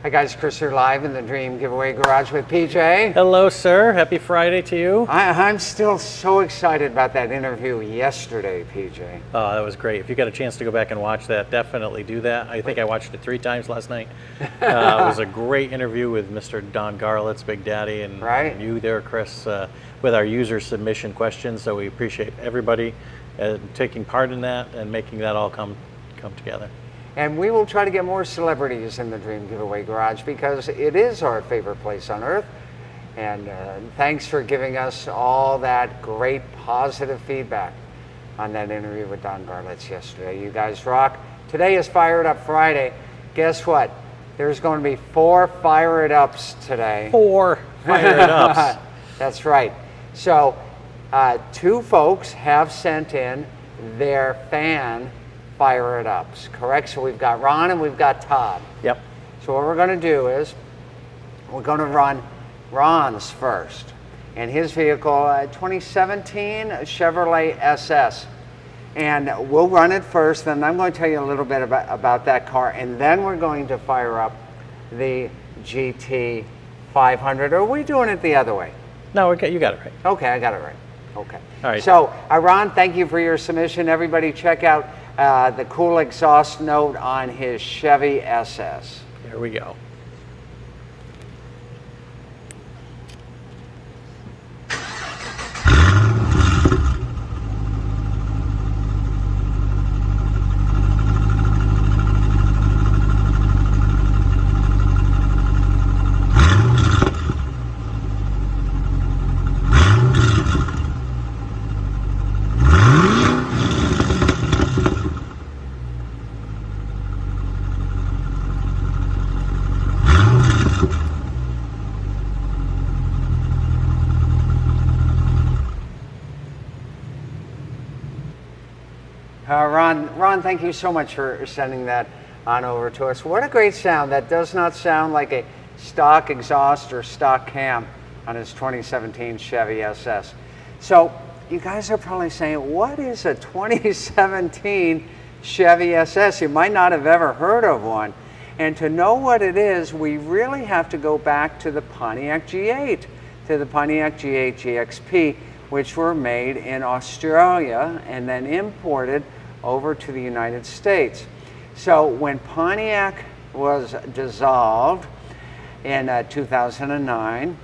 Hi guys, Chris here live in the Dream Giveaway Garage with PJ. Hello, sir. Happy Friday to you. I'm still so excited about that interview yesterday, PJ. Oh, that was great. If you got a chance to go back and watch that, definitely do that. I think I watched it 3 times last night. It was a great interview with Mr. Don Garlitz, Big Daddy, and you there, Chris, with our user submission questions. So we appreciate everybody taking part in that and making that all come together. And we will try to get more celebrities in the Dream Giveaway Garage because it is our favorite place on earth. And thanks for giving us all that great positive feedback on that interview with Don Garlitz yesterday. You guys rock. Today is Fire It Up Friday. Guess what? There's going to be 4 Fire It Ups today. 4 Fire It Ups. That's right. So 2 folks have sent in their fan Fire It Ups, correct? So we've got Ron and we've got Todd. Yep. So what we're going to do is we're going to run Ron's first. And his vehicle, 2017 Chevrolet SS. And we'll run it first, then I'm going to tell you a little bit about that car, and then we're going to fire up the GT500. Or are we doing it the other way? No, you got it right. Okay, I got it right. Okay. All right. So, Ron, thank you for your submission. Everybody check out the cool exhaust note on his Chevy SS. Here we go. Ron, thank you so much for sending that on over to us. What a great sound. That does not sound like a stock exhaust or stock cam on his 2017 Chevy SS. So you guys are probably saying, what is a 2017 Chevy SS? You might not have ever heard of one. And to know what it is, we really have to go back to the Pontiac G8, to the Pontiac G8 GXP, which were made in Australia and then imported over to the United States. So when Pontiac was dissolved in 2009,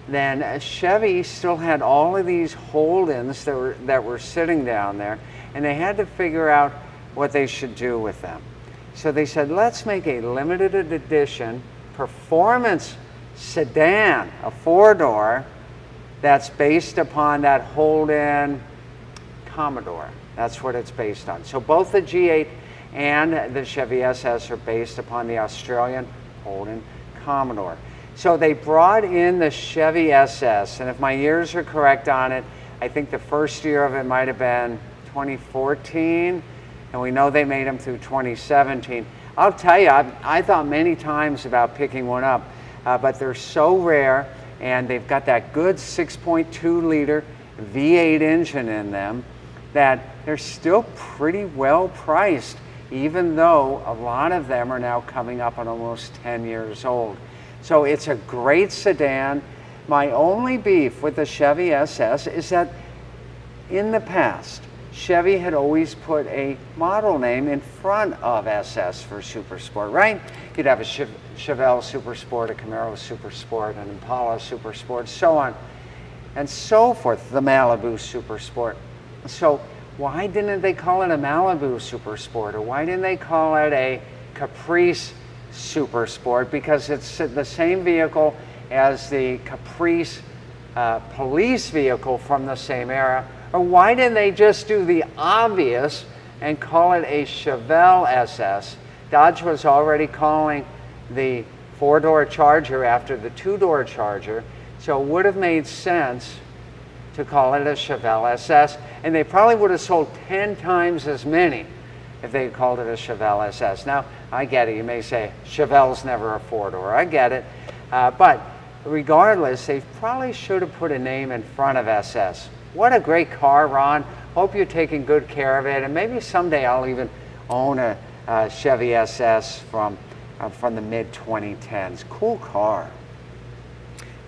then Chevy still had all of these hold-ins that were sitting down there, and they had to figure out what they should do with them. So they said, let's make a limited edition performance sedan, a 4-door, that's based upon that hold-in Commodore. That's what it's based on. So both the G8 and the Chevy SS are based upon the Australian hold-in Commodore. So they brought in the Chevy SS, and if my years are correct on it, I think the first year of it might have been 2014, and we know they made them through 2017. I'll tell you, I thought many times about picking one up, but they're so rare, and they've got that good 6.2 liter V8 engine in them that they're still pretty well priced, even though a lot of them are now coming up on almost 10 years old. So it's a great sedan. My only beef with the Chevy SS is that in the past, Chevy had always put a model name in front of SS for Super Sport, right? You'd have a Chevelle Super Sport, a Camaro Super Sport, an Impala Super Sport, so on and so forth, the Malibu Super Sport. So why didn't they call it a Malibu Super Sport, or why didn't they call it a Caprice Super Sport? Because it's the same vehicle as the Caprice police vehicle from the same era. Or why didn't they just do the obvious and call it a Chevelle SS? Dodge was already calling the 4-door Charger after the 2-door Charger, so it would have made sense to call it a Chevelle SS, and they probably would have sold 10 times as many if they called it a Chevelle SS. Now, I get it. You may say, Chevelle's never a 4-door. I get it. But regardless, they probably should have put a name in front of SS. What a great car, Ron. Hope you're taking good care of it, and maybe someday I'll even own a Chevy SS from from the mid-2010s. Cool car.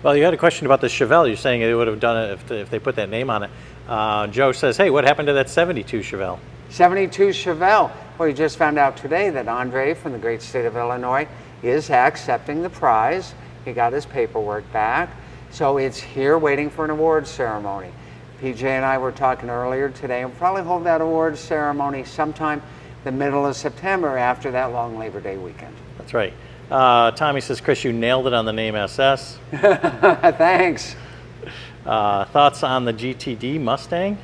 Well, you had a question about the Chevelle. You're saying they would have done it if they put that name on it. Joe says, hey, what happened to that 72 Chevelle? 72 Chevelle. Well, we just found out today that Andre from the great state of Illinois is accepting the prize. He got his paperwork back. So it's here waiting for an awards ceremony. PJ and I were talking earlier today, and we'll probably hold that awards ceremony sometime the middle of September after that long Labor Day weekend. That's right. Tommy says, Chris, you nailed it on the name SS. Thanks. Thoughts on the GTD Mustang?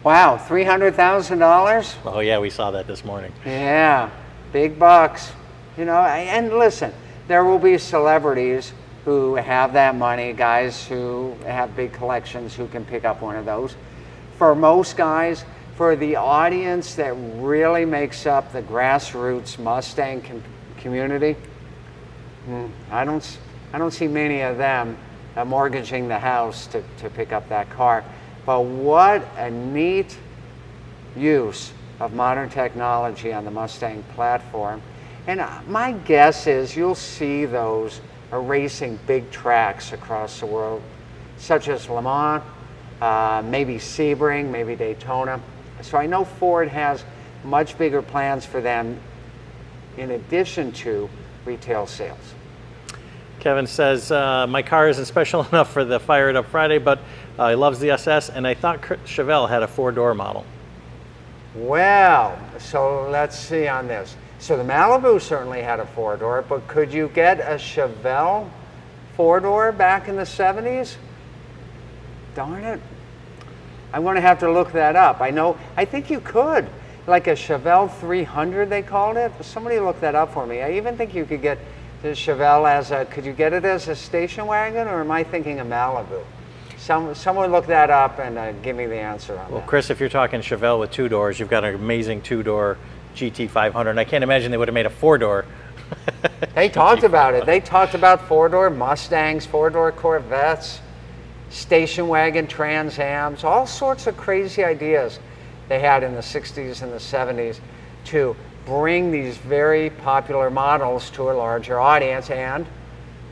Wow, $300,000? Oh yeah, we saw that this morning. Yeah, big bucks. You know, and listen, there will be celebrities who have that money, guys who have big collections who can pick up one of those. For most guys, for the audience that really makes up the grassroots Mustang community, I don't see many of them mortgaging the house to pick up that car. But what a neat use of modern technology on the Mustang platform. And my guess is you'll see those racing big tracks across the world, such as Le Mans, maybe Sebring, maybe Daytona. So I know Ford has much bigger plans for them in addition to retail sales. Kevin says, my car isn't special enough for the Fire It Up Friday, but he loves the SS, and I thought Chevelle had a 4-door model. Well, so let's see on this. So the Malibu certainly had a 4-door, but could you get a Chevelle 4-door back in the 70s? Darn it. I'm going to have to look that up. I think you could. Like a Chevelle 300, they called it. Somebody look that up for me. I even think you could get the Chevelle as could you get it as a station wagon, or am I thinking a Malibu? Someone look that up and give me the answer on that. Well, Chris, if you're talking Chevelle with 2 doors, you've got an amazing 2-door GT500, and I can't imagine they would have made a 4-door. They talked about it. They talked about 4-door Mustangs, 4-door Corvettes, station wagon Trans Ams, all sorts of crazy ideas they had in the 60s and the 70s to bring these very popular models to a larger audience and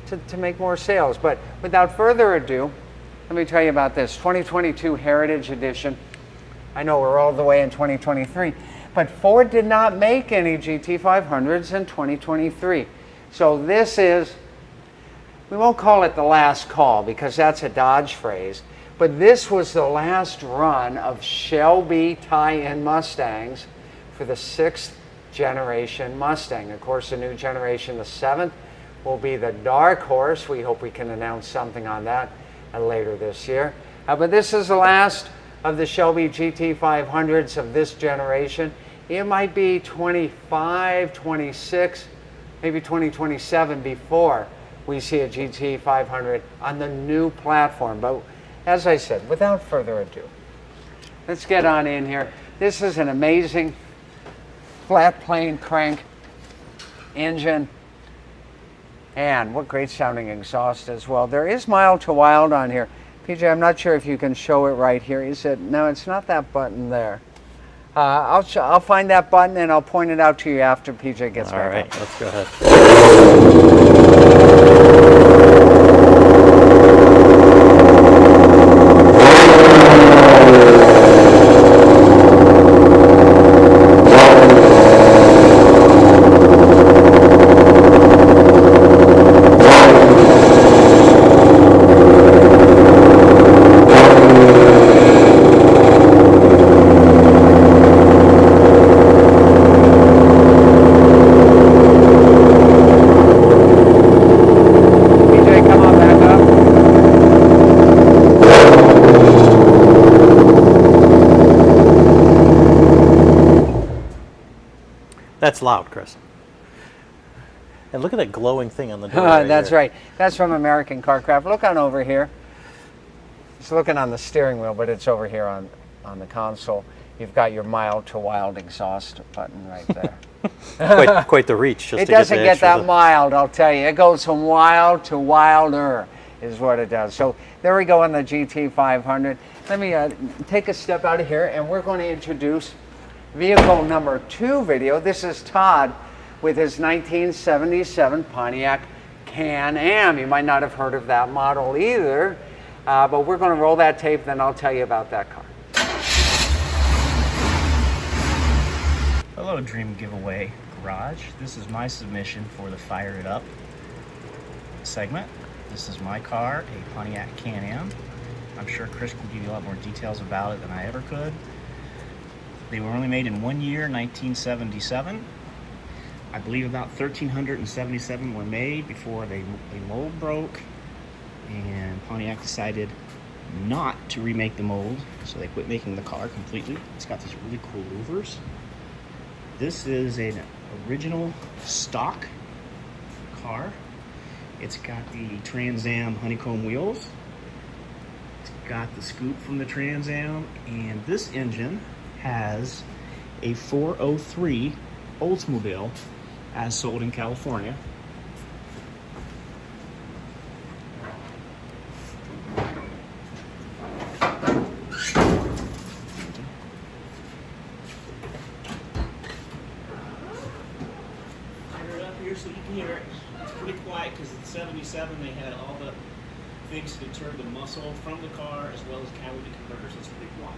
to make more sales. But without further ado, let me tell you about this 2022 Heritage Edition. I know we're all the way in 2023, but Ford did not make any GT500s in 2023. So this is, we won't call it the last call because that's a Dodge phrase, but this was the last run of Shelby tie-in Mustangs for the 6th generation Mustang. Of course, the new generation, the 7th, will be the dark horse. We hope we can announce something on that later this year. But this is the last of the Shelby GT500s of this generation. It might be 25, 26, maybe 2027 before we see a GT500 on the new platform. But as I said, without further ado, let's get on in here. This is an amazing flat plane crank engine. And what great sounding exhaust as well. There is mild to wild on here. PJ, I'm not sure if you can show it right here. Is it? No, it's not that button there. I'll find that button and I'll point it out to you after PJ gets back. All right, let's go ahead. That's loud, Chris. And look at that glowing thing on the door. That's right. That's from American Carcraft. Look on over here. It's looking on the steering wheel, but it's over here on the console. You've got your mild to wild exhaust button right there. quite the reach. Just it doesn't get that mild, I'll tell you. It goes from wild to wilder is what it does. So there we go on the GT500. Let me take a step out of here, and we're going to introduce vehicle number 2 video. This is Todd with his 1977 Pontiac Can-Am. You might not have heard of that model either, but we're going to roll that tape, then I'll tell you about that car. Hello Dream Giveaway Garage. This is my submission for the Fire It Up segment. This is my car, a Pontiac Can-Am. I'm sure Chris can give you a lot more details about it than I ever could. They were only made in 1 year, 1977. I believe about 1,377 were made before the mold broke, and Pontiac decided not to remake the mold, so they quit making the car completely. It's got these really cool louvers. This is an original stock car. It's got the Trans Am honeycomb wheels. It's got the scoop from the Trans Am, and this engine has a 403 Oldsmobile as sold in California. So you can hear it. It's pretty quiet because in 77 they had all the things to deter the muscle from the car as well as catalytic converters, so it's pretty quiet.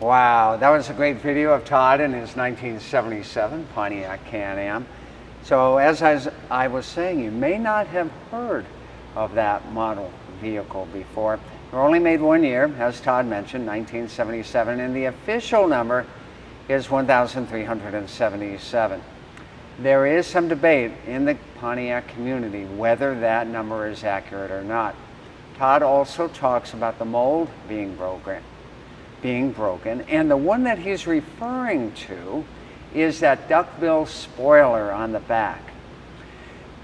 Wow, that was a great video of Todd in his 1977 Pontiac Can-Am. So as I was saying, you may not have heard of that model vehicle before. They were only made 1 year, as Todd mentioned, 1977, and the official number is 1,377. There is some debate in the Pontiac community whether that number is accurate or not. Todd also talks about the mold being broken, and the one that he's referring to is that duckbill spoiler on the back,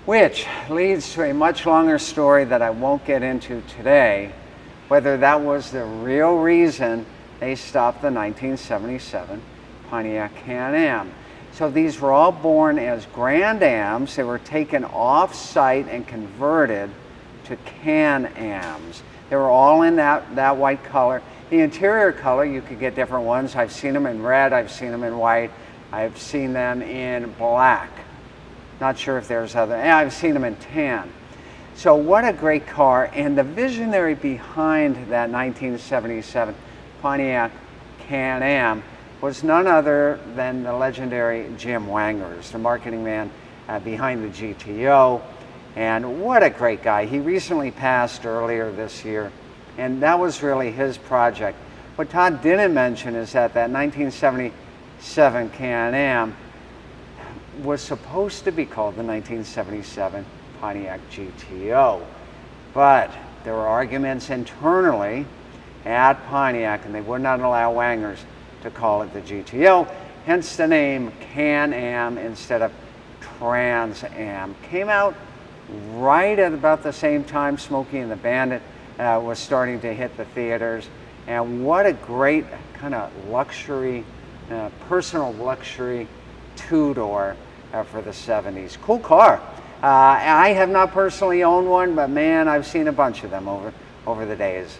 which leads to a much longer story that I won't get into today, whether that was the real reason they stopped the 1977 Pontiac Can-Am. So these were all born as Grand Ams. They were taken off-site and converted to Can-Ams. They were all in that white color. The interior color, you could get different ones. I've seen them in red, I've seen them in white, I've seen them in black. Not sure if there's other, I've seen them in tan. So what a great car, and the visionary behind that 1977 Pontiac Can-Am was none other than the legendary Jim Wangers, the marketing man behind the GTO. And what a great guy. He recently passed earlier this year, and that was really his project. What Todd didn't mention is that 1977 Can-Am was supposed to be called the 1977 Pontiac GTO. But there were arguments internally at Pontiac, and they would not allow Wangers to call it the GTO, hence the name Can-Am instead of Trans Am. Came out right at about the same time Smokey and the Bandit was starting to hit the theaters, and what a great kind of luxury, personal luxury two-door for the 70s. Cool car. I have not personally owned one, but man, I've seen a bunch of them over the days.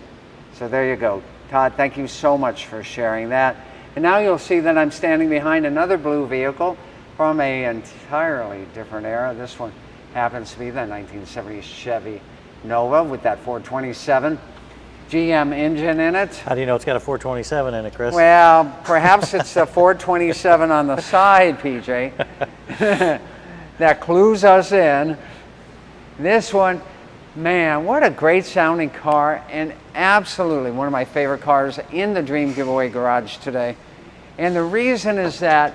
So there you go. Todd, thank you so much for sharing that. And now you'll see that I'm standing behind another blue vehicle from an entirely different era. This one happens to be the 1970 Chevy Nova with that 427 GM engine in it. How do you know it's got a 427 in it, Chris? Well, perhaps it's the 427 on the side, PJ, that clues us in. This one, man, what a great sounding car, and absolutely one of my favorite cars in the Dream Giveaway Garage today. And the reason is that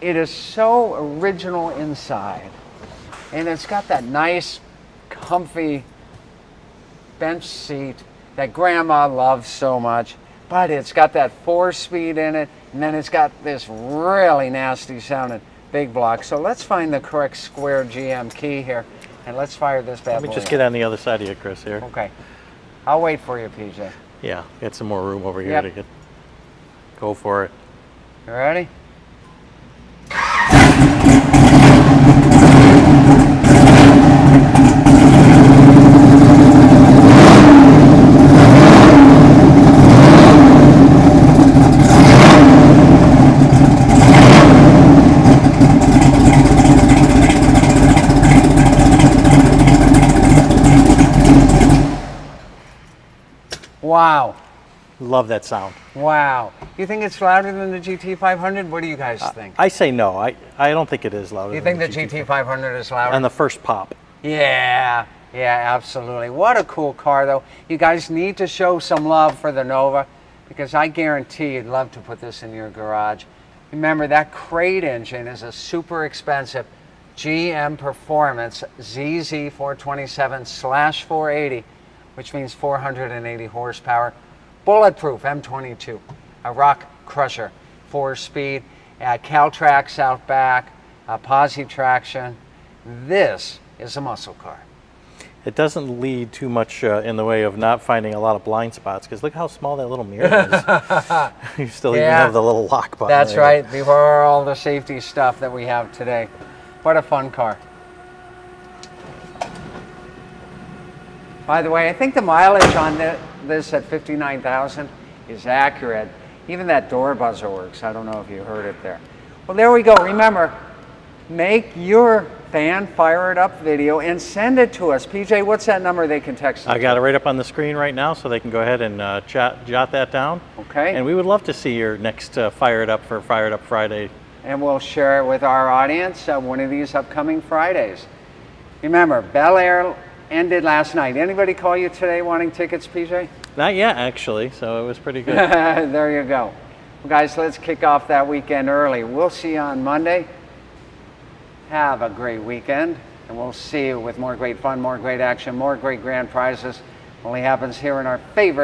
it is so original inside, and it's got that nice, comfy bench seat that Grandma loves so much, but it's got that 4-speed in it, and then it's got this really nasty sounding big block. So let's find the correct square GM key here, and let's fire this bad boy. Let me just get on the other side of you, Chris, here. Okay. I'll wait for you, PJ. Yeah, get some more room over here to go for it. You ready? Wow. Love that sound. Wow. You think it's louder than the GT500? What do you guys think? I say no. I don't think it is louder. You think the GT500 is louder? On the first pop. Yeah, absolutely. What a cool car, though. You guys need to show some love for the Nova, because I guarantee you'd love to put this in your garage. Remember, that crate engine is a super expensive GM Performance ZZ427/480, which means 480 horsepower. Bulletproof M22, a rock crusher, 4-speed, Caltrax out back, posi traction. This is a muscle car. It doesn't lead too much in the way of not finding a lot of blind spots, because look how small that little mirror is. You still even have the little lock button. That's right, before all the safety stuff that we have today. What a fun car. By the way, I think the mileage on this at 59,000 is accurate. Even that door buzzer works. I don't know if you heard it there. Well, there we go. Remember, make your fan fire it up video and send it to us. PJ, what's that number they can text us? I got it right up on the screen right now, so they can go ahead and jot that down. Okay. And we would love to see your next Fire It Up for Fire It Up Friday. And we'll share it with our audience one of these upcoming Fridays. Remember, Bel Air ended last night. Anybody call you today wanting tickets, PJ? Not yet, actually, so it was pretty good. There you go. Well, guys, let's kick off that weekend early. We'll see you on Monday. Have a great weekend, and we'll see you with more great fun, more great action, more great grand prizes. Only happens here in our favorite